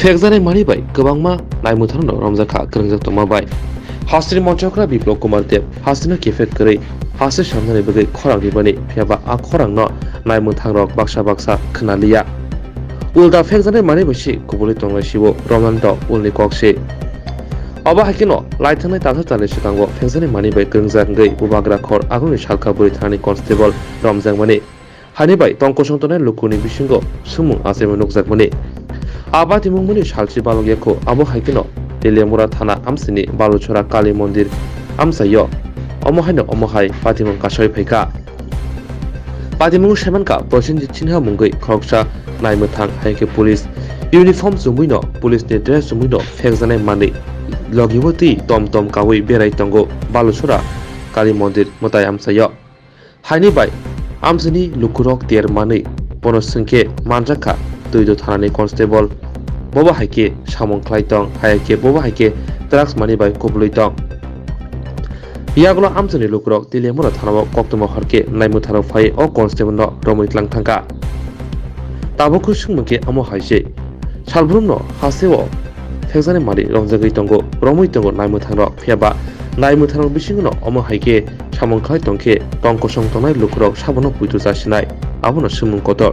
फेकजानाय मानिबाय गोबांमा नायमुथारनो रमजाखा गोरोंजाक तमाबाय हास्रि मन्त्रकरा बिप्लव कुमार देव हास्रिनो केफेट गरै हास्रि सामनानै बगै खरांनि बनि फेबा आ खरांनो नायमुथांरक बाक्सा बाक्सा खोनालिया उल्टा फेकजानाय मानिबायसि गुबुलै तंलायसिबो रमजान उलनि कक्सि अबा हाकिनो लाइथांनाय ताथा ताले सिगांगो फेकजानाय मानिबाय गोरोंजागै बुबाग्रा खर आगुनि सालका बुरै थानानि कनस्टेबल रमजां मानि हानिबाय तंकसंतनाय लुकुनि बिसिंगो सुमुं आसेमो नुकजाकमानि आबाद इमुंमनि सालसि बालंगियाखौ आबो हाइकिनो दिलेमुरा थाना आमसिनि बालुचरा काली मन्दिर आमसायो अमहायनो अमहाय पातिमुं कासय फैका पातिमुं सेमानका प्रसेनजित सिन्हा मुंगै खरकसा नायमोथां हाइके पुलिस इउनिफर्म जुमुइनो पुलिसनि ड्रेस जुमुइनो फेकजानाय मानि लगिवती तम तम कावै बेराय तंगो बालुचरा काली मन्दिर मताय आमसायो हाइनिबाय आमसिनि लुकुरक तेर मानि बनसंखे मानजाखा दैदो थानानि कनस्टेबल बबा हाइके सामं ख्लाइतं हाइके बबा हाइके ड्राग्स मानिबाय कुबलै दं यागलो आमसनि लुकुरक दिलेमुरा थानाव कक्तम हरके नायमुथाराव फाय अ कनस्टेबल न रमैतलां थांका ताबोखौ सुंमके आमो हाइसे सालब्रुमनो हासेव फेकजानाय मानि रंजागै तंगो रमै तंगो नायमुथाराव फेबा नायमुथाराव बिसिंनो अमो हाइके सामं ख्लाइतंखे टंकसं तंनाय लुकुरक साबनो पुइतु जासिनाय आबनो सुमुं कतर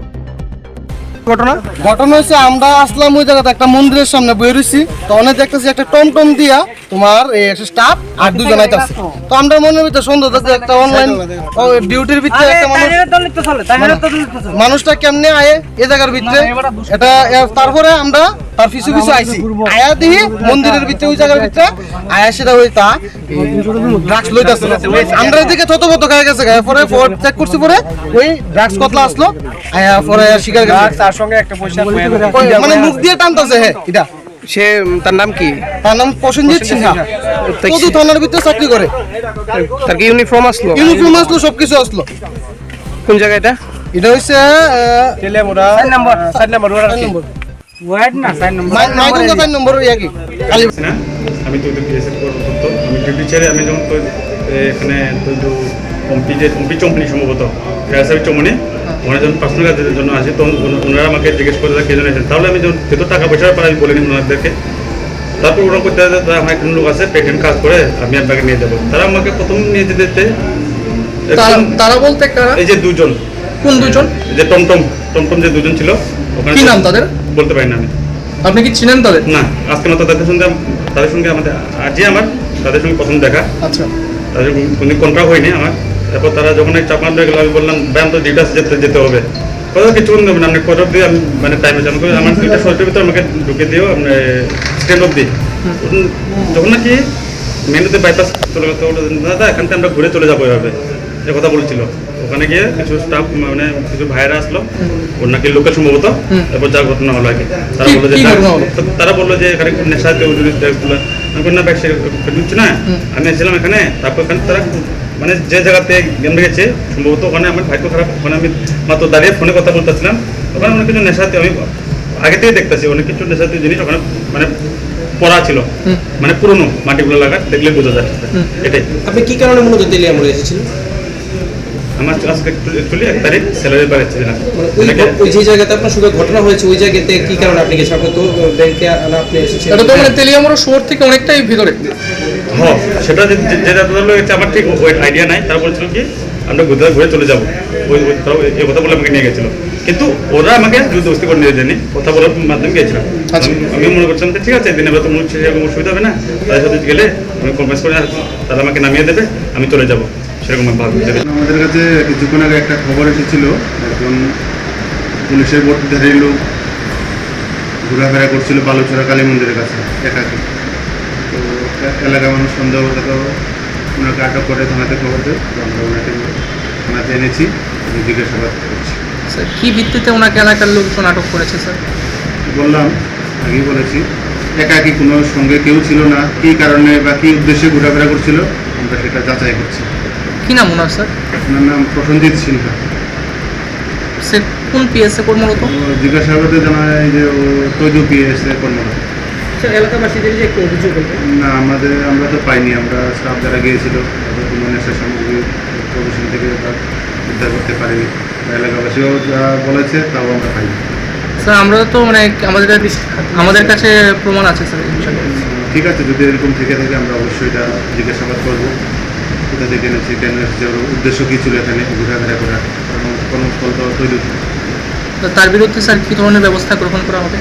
ঘটনা হচ্ছে আমরা আসলাম ওই জায়গাতে একটা মন্দিরের সামনে বই রয়েছি তো অনেক দেখতেছি একটা টমটম দিয়া তোমার স্টাফ আর দুজন আইতাছে তো আমরা মনের ভিতরে সন্দেহ আছে একটা অনলাইন ডিউটির ভিতরে একটা মানুষটা কেমনে আয়ে এই জায়গার ভিতরে এটা তারপরে আমরা তার পিছু পিছু আইছি আয়া দিই মন্দিরের ভিতরে ওই জায়গার ভিতরে আয়া সেটা ওই তা ড্রাগস লইতাছে আমরা এদিকে থতমত হয়ে গেছে পরে চেক করছি পরে ওই ড্রাগস কতলা আসলো আয়া পরে স্বীকার করছে তার সঙ্গে একটা পয়সা মানে মুখ দিয়ে টানতাছে হ্যাঁ এটা সে তার নাম কি? তার নাম প্রসেনজিৎ সিনহা কদু থানার ভিতরে চাকরি করে। তার কি ইউনিফর্ম আসলো? ইউনিফর্ম আসলো সবকিছু আসলো। কোন জায়গা এটা? এটা হচ্ছে তেলেমুরা 4 নম্বর ওয়ার্ড না 4 নম্বর মাইগঙ্গা 4 নম্বর ইয়াকি কালী না আমি তো বিএসএফ করত আমি ডিউটি ছেড়ে আমি যখন তো এখানে তো কম্পি চম্পনি সম্ভবত ফেরাসাবি চমনি ওনারা যখন পার্সোনাল কাজের জন্য আসে তখন ওনারা আমাকে জিজ্ঞেস করে কে জন্য এসেছেন তাহলে আমি যেহেতু টাকা পয়সার পর আমি বলিনি ওনাদেরকে তারপর ওরা করতে আমার একজন লোক আছে পেটেন্ট কাজ করে আমি আপনাকে নিয়ে যাবো তারা আমাকে প্রথম নিয়ে যেতে তারা বলতে কারা এই যে দুজন কোন দুজন যে টমটম যে দুজন ছিল ওখানে কি নাম তাদের বলতে পারি না আমি আপনি কি চিনেন তাদের না আজকে মাত্র তাদের সঙ্গে আমাদের আজই আমার তাদের সঙ্গে প্রথম দেখা আচ্ছা তাদের কোনো কন্ট্রাক্ট হয়নি আমার তারপর তারা যখন চাপ মারতে গেল আমি বললাম ব্যায়াম তো ডিউটাস যেতে হবে কথা কিছু দেবেন আপনি কত দিয়ে আমি মানে টাইমে জানো আমার দুইটা শর্টের ভিতরে আমাকে ঢুকে দিও আপনি স্ট্যান্ড অফ দিই যখন নাকি মেনুতে বাইপাস চলে গেছে দাদা এখান থেকে আমরা ঘুরে চলে যাবো এভাবে এ কথা বলছিল ওখানে গিয়ে কিছু স্টাফ মানে কিছু ভাইয়েরা আসলো ওর নাকি লোকের সম্ভবত এরপর যা ঘটনা হলো আর কি তারা বললো যে এখানে নেশা আমি না ব্যাগ ঢুকছি না আমি এসেছিলাম এখানে তারপর এখানে তারা মানে যে জায়গাতে গেম রেখেছে সম্ভবত ওখানে আমার ভাগ্য খারাপ ওখানে আমি মাত্র দাঁড়িয়ে ফোনে কথা বলতেছিলাম ওখানে অনেক কিছু নেশাতে আমি আগে থেকে দেখতেছি অনেক কিছু নেশাতে জিনিস ওখানে মানে পড়া ছিল মানে পুরনো মাটিগুলো লাগা দেখলে বোঝা যায় এটাই। আপনি কি কারণে মূলত তেলিয়ামুড়ে এসেছিলেন? আমার আজকে অ্যাকচুয়ালি 1 তারিখ স্যালারি পাচ্ছিলাম ওই যে জায়গাতে আপনার সঙ্গে ঘটনা হয়েছে ওই জায়গাতে কি কারণে আপনি গেছেন? আপনি তো ব্যাংকে আপনি এসেছেন এটা তো মানে তেলিয়ামুড়া শহর থেকে অনেকটাই ভিতরে হ্যাঁ সেটা যেটা বললো আমার ঠিক ওই আইডিয়া নাই তারা বলছিল কি আমরা ঘুরে চলে যাবো ওই এই কথা বলে আমাকে নিয়ে গেছিলো কিন্তু ওরা আমাকে জবরদস্তি করে নিয়ে যায়নি কথা বলার মাধ্যমে গিয়েছিলাম আমি মনে করছিলাম যে ঠিক আছে দিনের বেলা তো মনে হচ্ছে সেরকম অসুবিধা হবে না তাদের সাথে গেলে আমি কনফারেন্স করে তারা আমাকে নামিয়ে দেবে আমি চলে যাবো সেরকম ভাবি। আমাদের কাছে কিছুক্ষণ আগে একটা খবর এসেছিল একজন পুলিশের বর্তিধারী লোক ঘোরাফেরা করছিল বালুচরা কালী মন্দিরের কাছে একাকি তো এলাকার মানুষ সন্দেহগত ওনাকে আটক করে থানাতে খবর দেয় তো আমরা ওনাকে থানাতে এনেছি জিজ্ঞাসাবাদ করছি। স্যার কী ভিত্তিতে ওনাকে এলাকার লোকজন আটক করেছে স্যার? বললাম আগেই বলেছি একাকি কোনো সঙ্গে কেউ ছিল না কী কারণে বা কী উদ্দেশ্যে ঘোরাফেরা করছিল আমরা সেটা যাচাই করছি। কী নাম ওনার স্যার? ওনার নাম প্রসেনজিৎ সিনহা। সে কোন পিএসএ কর্মরত? জিজ্ঞাসাবাদে জানা যায় যে ও তৈজু পিএসএ কর্মরত। স্যার এলাকাবাসীদের যে একটু অভিযোগ না আমরা তো পাইনি আমরা স্টাফ যারা গিয়েছিল তাদের কোনো নেশার সামগ্রী প্রদর্শন থেকে উদ্ধার করতে পারিনি এলাকাবাসীও যা বলেছে তাও আমরা পাইনি। স্যার আমরা তো মানে আমাদের কাছে প্রমাণ আছে স্যার এই বিষয়ে। ঠিক আছে, যদি এরকম থেকে থাকে আমরা অবশ্যই এটা জিজ্ঞাসাবাদ করবো, কোথা থেকে এনেছি, কেন এসেছে, ওর উদ্দেশ্য কী ছিল এখানে ঘোরাফেরা করা, কারণ কোনো ফল তো তৈরি। তো তার বিরুদ্ধে স্যার কী ধরনের ব্যবস্থা গ্রহণ করা হবে?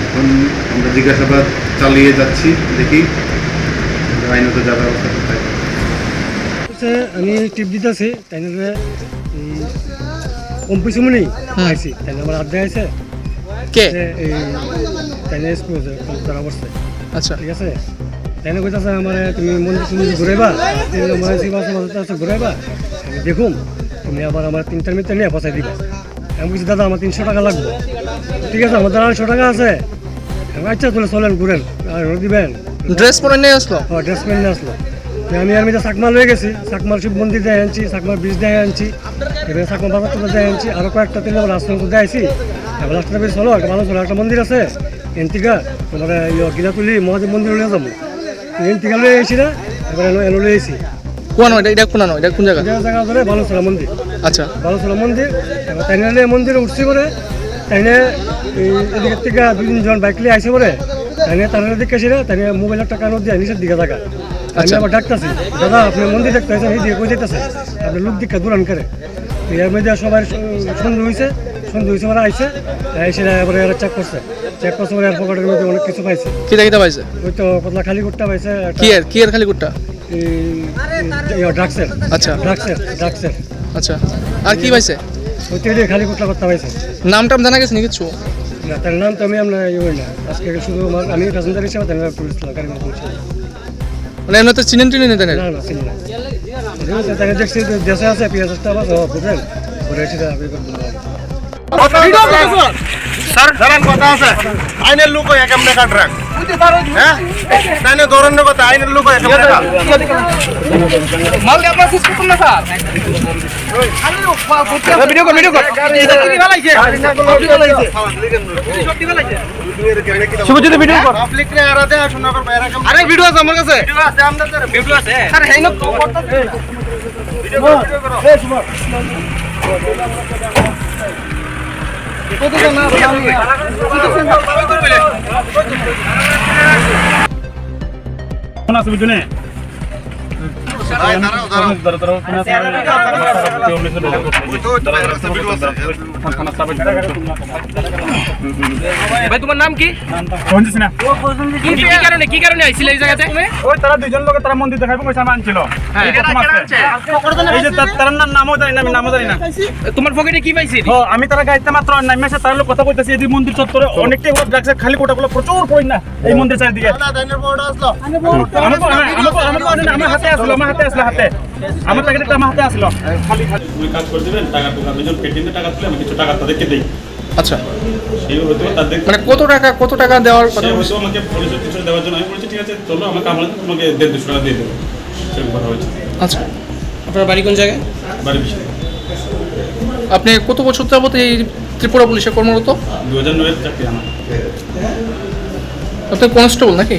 এখন আমরা জিজ্ঞাসাবাদ চালিয়ে যাচ্ছি, দেখি আইনত যা ব্যবস্থা করতে হয়। আমি টিপ দিতেছি তাই কম পয়সা মনে আইসি তাই আমার আড্ডা আছে কে? এই তাই তারা বসছে, আচ্ছা ঠিক আছে। তাই কইতাছে আমার তুমি মন্দির টন্দির ঘুরাইবা, ঘুরাইবা, আমি দেখুম তুমি আবার আমার 3টার মিটার নিয়ে পচাই দিবা। আমি বলছি দাদা আমার 300 টাকা লাগবে, ঠিক আছে আমার 250 টাকা আছে। আচ্ছা তুলে চলেন ঘুরেন আর দিবেন। ড্রেস পরে নিয়ে আসলো? ড্রেস নিয়ে আসলো। আমি তো চাকমাল হয়ে গেছি, চাকমাল শিব মন্দির দিয়ে আনছি, চাকমাল ব্রিজ দিয়ে আনছি, এবার চাকমা বাজার তো দিয়ে আনছি, আরও কয়েকটা তিন রাস্তা তো দিয়েছি। এবার রাস্তাটা বেশ চলো, একটা ভালো চলো, একটা মন্দির আছে এনতিকা, তোমার গিলাতুলি মহাদেব মন্দির নিয়ে যাবো। এনতিকা লয়ে আইছি না, এবার এলো লয়ে আইছি। কোন এটা কোন এটা কোন জায়গা? জায়গা ধরে বালুচলা মন্দির। আচ্ছা বালুচলা মন্দির, এবার তাই নিয়ে মন্দিরে উঠছি করে তাই নিয়ে এদিকের থেকে 2-3 বাইক নিয়ে আইসে পরে তাই নিয়ে তার দিকে এসে তাই নিয়ে মোবাইলের টাকা নোট দিয়ে নিচের দিকে থাকা। আমি আবার ডাকতেছি, দাদা আপনি মন্দির দেখতে হয়েছেন, এই দিকে কই যেতেছে, আপনি লোক দীক্ষা দূরান করে। এর মধ্যে সবাই সন্দেহ হয়েছে মানে আইসে এসে এবারে এরা চেক করছে পরে এর পকেটের মধ্যে অনেক কিছু পাইছে। কি দেখিতে পাইছে? ওই তো কতলা খালি কুট্টা পাইছে, কি এর খালি কুট্টা? ড্রাগসের। আচ্ছা ড্রাগসের। আচ্ছা আর কি পাইছে? ওই তো খালি কুট্টা করতে পাইছে। নাম টাম জানা গেছে নাকি কিছু? না তার নাম তো আমি আপনার ইয়ে না, আজকে শুধু আমি প্যাসেঞ্জার হিসেবে তার পুলিশ গাড়ি পৌঁছে। মানে এমনি তো চিনেন নিতেন? না চিনি না, তাকে দেখছি দেশে আছে পেঁয়াজটা আবার বুঝলেন ঘুরে এসে আইনের লোক হয় কেমন টাকা ট্রাক, হ্যাঁ তাই না ধরনের কথা, আইনের লোক হয় কেমন টাকা ভিডিও কর শুভজিৎ ভিডিও কর পাবলিক রে আরাতে শোনা কর বাইরে আরে ভিডিও আছে আমার কাছে ভিডিও আছে স্যার হেই না ভিডিও করো এই শুভ কত না কোন আছে বুঝুনে ভাই তোমার নাম কি? কি কারণে আইছিলে এই জায়গাতে? ওই তারা দুইজন লোক তারা মন্দির দেখাইবো কইছে আমি আনছিল। এই যে তার নামও জানি না, আমি নামও জানি না। তোমার পকেটে কি পাইছি? ও আমি তারা গাইতে মাত্র নামে এসে তার লোক কথা কইতাছি এই মন্দির চত্বরে অনেকটাই ওরা ড্রাগস খালি কোটাগুলো প্রচুর পড়ি না এই মন্দির চারিদিকে। আমার হাতে আসলো হাতে আমার টাকাটা আমার হাতে আসলো। খালি তুমি কাজ করে দিবেন, টাকা টুকা দুজন পেটিতে টাকা তুলে আমি কিছু টাকা তাদেরকে দেই। আচ্ছা সেই হয়তো তাদের মানে কত টাকা দেওয়ার কথা? হয়তো আমাকে পরিচয় টিচয় দেওয়ার জন্য আমি বলেছি ঠিক আছে চলো আমাকে তোমাকে 150 টাকা দিয়ে দেবো, সেরকম কথা হয়েছে। আচ্ছা আপনার বাড়ি কোন জায়গায়? বাড়ি বিষয় আপনি কত বছর যাবত এই ত্রিপুরা পুলিশে কর্মরত? 2009 এর চাকরি আমার। আপনি কনস্টেবল নাকি?